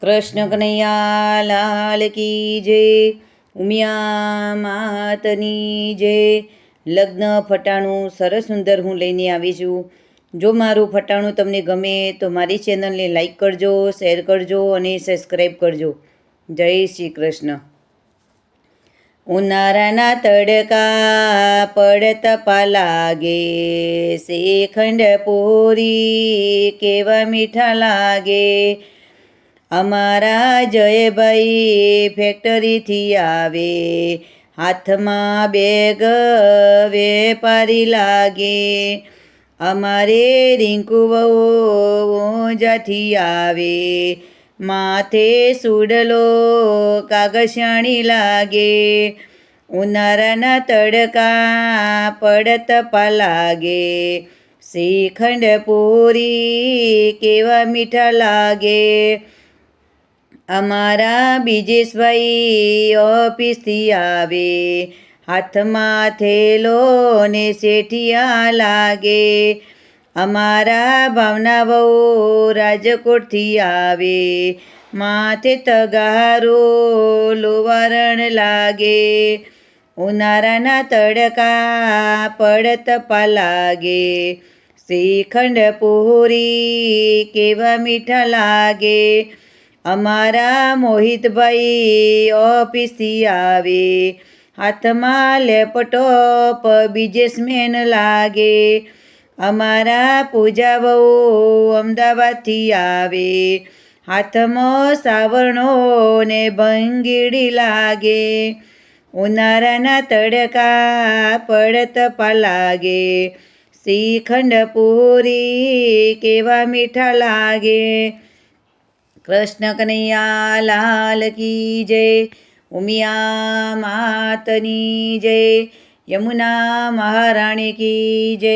કૃષ્ણ કનૈયા લાલ કી જય, ઉમિયા માતની જય. લગ્ન ફટાણું સરસ સુંદર હું લઈને આવી છું. જો મારું ફટાણું તમને ગમે તો મારી ચેનલને લાઈક કરજો, શેર કરજો અને સબસ્ક્રાઈબ કરજો. જય શ્રી કૃષ્ણ. ઉનાળાના તડકા પડતા લાગે, શ્રીખંડ પૂરી કેવા મીઠા લાગે. અમારા જયભાઈ ફેક્ટરીથી આવે, હાથમાં બેગ વેપારી લાગે. અમારે રિંકુ વહુ ઊંઝાથી આવે, માથે સુડલો કાગસિયાણી લાગે. ઉનાળાના તડકા પડતા લાગે, શ્રીખંડ પૂરી કેવા મીઠા લાગે. અમારા બીજેશભાઈ ઓફિસથી આવે, હાથમાં થેલો ને શેઠિયા લાગે. અમારા ભાવના વહુ રાજકોટથી આવે, માથે તગારો લોવારણ લાગે. ઉનાળાના તડકા પડતા લાગે, શ્રીખંડ પૂરી કેવા મીઠા લાગે. અમારા મોહિતભાઈ ઓફિસથી આવે, હાથમાં લેપટોપ બિઝનેસમેન લાગે. અમારા પૂજા વહુ અમદાવાદથી આવે, હાથમાં સાવરણો ને ભંગીડી લાગે. ઉનાળાના તડકા પડતા લાગે, શ્રીખંડ પૂરી કેવા મીઠા લાગે. કૃષ્ણ કનૈયા લાલ કી જય, ઉમિયા માતની જય, યમુના મહારાણી કી જય.